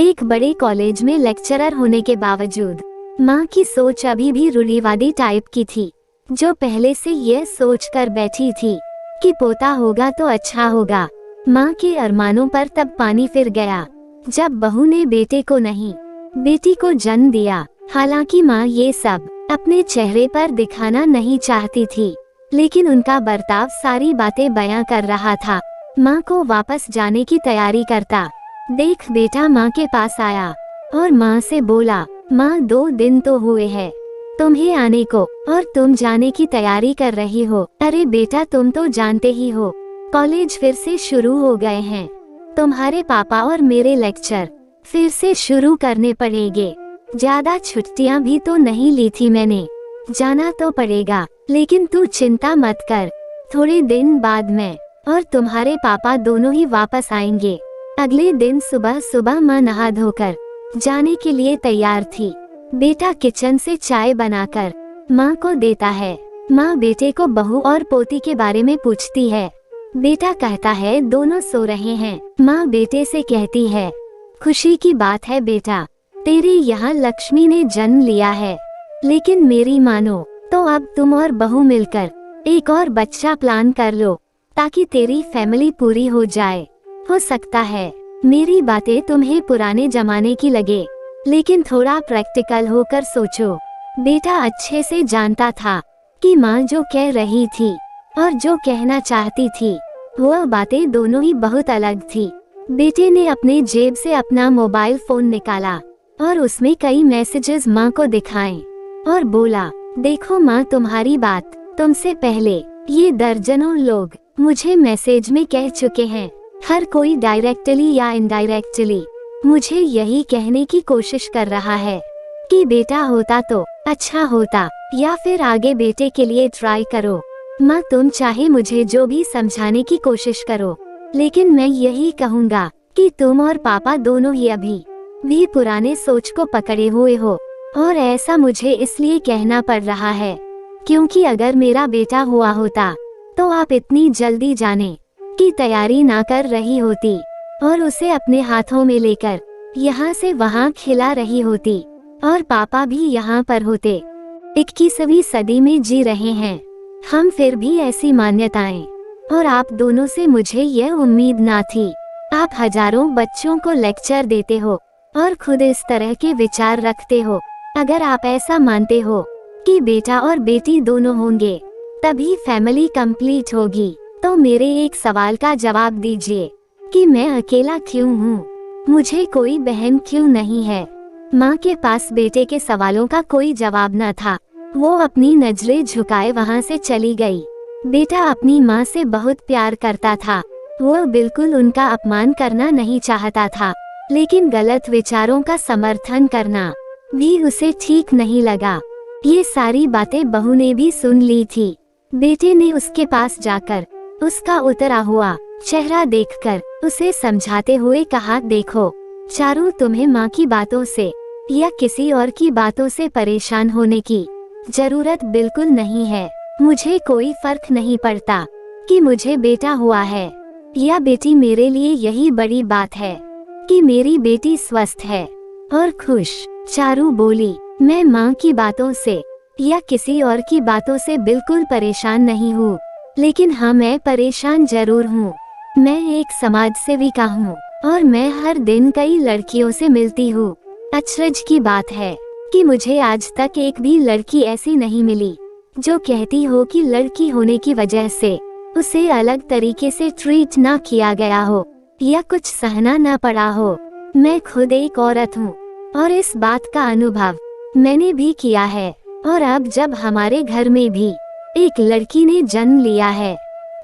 एक बड़े कॉलेज में लेक्चरर होने के बावजूद माँ की सोच अभी भी रूढ़िवादी टाइप की थी, जो पहले से यह सोच कर बैठी थी कि पोता होगा तो अच्छा होगा। माँ के अरमानों पर तब पानी फिर गया जब बहू ने बेटे को नहीं, बेटी को जन्म दिया। हालांकि माँ ये सब अपने चेहरे पर दिखाना नहीं चाहती थी, लेकिन उनका बर्ताव सारी बातें बयां कर रहा था। माँ को वापस जाने की तैयारी करता देख बेटा माँ के पास आया और माँ से बोला, माँ 2 दिन तो हुए हैं तुम्हें आने को और तुम जाने की तैयारी कर रही हो। अरे बेटा तुम तो जानते ही हो कॉलेज फिर से शुरू हो गए हैं, तुम्हारे पापा और मेरे लेक्चर फिर से शुरू करने पड़ेंगे। ज्यादा छुट्टियां भी तो नहीं ली थी मैंने, जाना तो पड़ेगा। लेकिन तू चिंता मत कर, थोड़े दिन बाद मैं और तुम्हारे पापा दोनों ही वापस आएंगे। अगले दिन सुबह सुबह माँ नहा धोकर जाने के लिए तैयार थी। बेटा किचन से चाय बनाकर माँ को देता है। माँ बेटे को बहू और पोती के बारे में पूछती है। बेटा कहता है दोनों सो रहे हैं। माँ बेटे से कहती है, खुशी की बात है बेटा, तेरे यहाँ लक्ष्मी ने जन्म लिया है। लेकिन मेरी मानो तो अब तुम और बहू मिलकर एक और बच्चा प्लान कर लो ताकि तेरी फैमिली पूरी हो जाए। हो सकता है मेरी बातें तुम्हें पुराने जमाने की लगे, लेकिन थोड़ा प्रैक्टिकल होकर सोचो। बेटा अच्छे से जानता था कि माँ जो कह रही थी और जो कहना चाहती थी वह बातें दोनों ही बहुत अलग थी। बेटे ने अपने जेब से अपना मोबाइल फोन निकाला और उसमें कई मैसेजेस माँ को दिखाए और बोला, देखो माँ तुम्हारी बात तुमसे पहले ये दर्जनों लोग मुझे मैसेज में कह चुके हैं। हर कोई डायरेक्टली या इनडायरेक्टली मुझे यही कहने की कोशिश कर रहा है कि बेटा होता तो अच्छा होता, या फिर आगे बेटे के लिए ट्राई करो। माँ तुम चाहे मुझे जो भी समझाने की कोशिश करो, लेकिन मैं यही कहूँगा कि तुम और पापा दोनों ही अभी भी पुराने सोच को पकड़े हुए हो। और ऐसा मुझे इसलिए कहना पड़ रहा है क्योंकि अगर मेरा बेटा हुआ होता तो आप इतनी जल्दी जाने की तैयारी ना कर रही होती और उसे अपने हाथों में लेकर यहाँ से वहाँ खिला रही होती, और पापा भी यहाँ पर होते। 21वीं सदी में जी रहे हैं हम, फिर भी ऐसी मान्यताएं और आप दोनों से मुझे यह उम्मीद ना थी। आप हजारों बच्चों को लेक्चर देते हो और खुद इस तरह के विचार रखते हो। अगर आप ऐसा मानते हो कि बेटा और बेटी दोनों होंगे तभी फैमिली कंप्लीट होगी, तो मेरे एक सवाल का जवाब दीजिए कि मैं अकेला क्यों हूँ, मुझे कोई बहन क्यों नहीं है। माँ के पास बेटे के सवालों का कोई जवाब न था। वो अपनी नजरें झुकाए वहाँ से चली गई। बेटा अपनी माँ से बहुत प्यार करता था, वो बिल्कुल उनका अपमान करना नहीं चाहता था, लेकिन गलत विचारों का समर्थन करना भी उसे ठीक नहीं लगा। ये सारी बातें बहू ने भी सुन ली थी। बेटे ने उसके पास जाकर उसका उतरा हुआ चेहरा देखकर उसे समझाते हुए कहा, देखो चारू तुम्हें माँ की बातों से या किसी और की बातों से परेशान होने की जरूरत बिल्कुल नहीं है। मुझे कोई फर्क नहीं पड़ता कि मुझे बेटा हुआ है या बेटी, मेरे लिए यही बड़ी बात है कि मेरी बेटी स्वस्थ है और खुश। चारू बोली, मैं माँ की बातों से या किसी और की बातों से बिल्कुल परेशान नहीं हूँ, लेकिन हाँ मैं परेशान जरूर हूँ। मैं एक समाज सेविका हूँ और मैं हर दिन कई लड़कियों से मिलती हूँ। अचरज की बात है कि मुझे आज तक एक भी लड़की ऐसी नहीं मिली जो कहती हो कि लड़की होने की वजह से उसे अलग तरीके से ट्रीट ना किया गया हो या कुछ सहना ना पड़ा हो। मैं खुद एक औरत हूँ और इस बात का अनुभव मैंने भी किया है। और अब जब हमारे घर में भी एक लड़की ने जन्म लिया है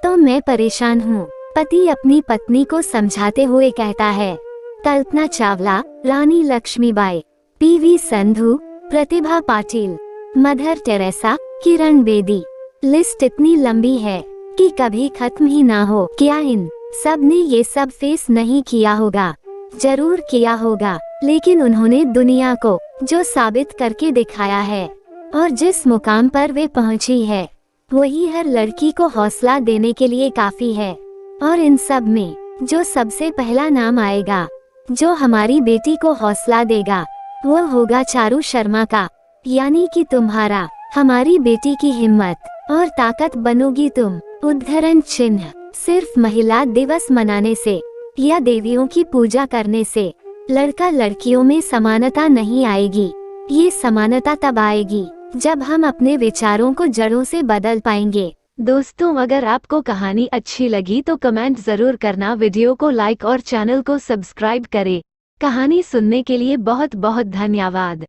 तो मैं परेशान हूँ। पति अपनी पत्नी को समझाते हुए कहता है। कल्पना चावला, रानी Lakshmibai, PV Sandhu, Pratibha Patil, mother Teresa, Kiran Bedi. List इतनी लंबी है कि कभी खत्म ही ना हो। क्या इन सब ने ये सब फेस नहीं किया होगा? जरूर किया होगा, लेकिन उन्होंने दुनिया को जो साबित करके दिखाया है और जिस मुकाम पर वे पहुंची है वही हर लड़की को हौसला देने के लिए काफी है। और इन सब में जो सबसे पहला नाम आएगा जो हमारी बेटी को हौसला देगा वो होगा चारू शर्मा का, यानी कि तुम्हारा। हमारी बेटी की हिम्मत और ताकत बनोगी तुम। उद्धरण चिन्ह। सिर्फ महिला दिवस मनाने से या देवियों की पूजा करने से लड़का लड़कियों में समानता नहीं आएगी। ये समानता तब आएगी जब हम अपने विचारों को जड़ों से बदल पाएंगे। दोस्तों, अगर आपको कहानी अच्छी लगी तो कमेंट जरूर करना, वीडियो को लाइक और चैनल को सब्सक्राइब करें। कहानी सुनने के लिए बहुत बहुत धन्यवाद।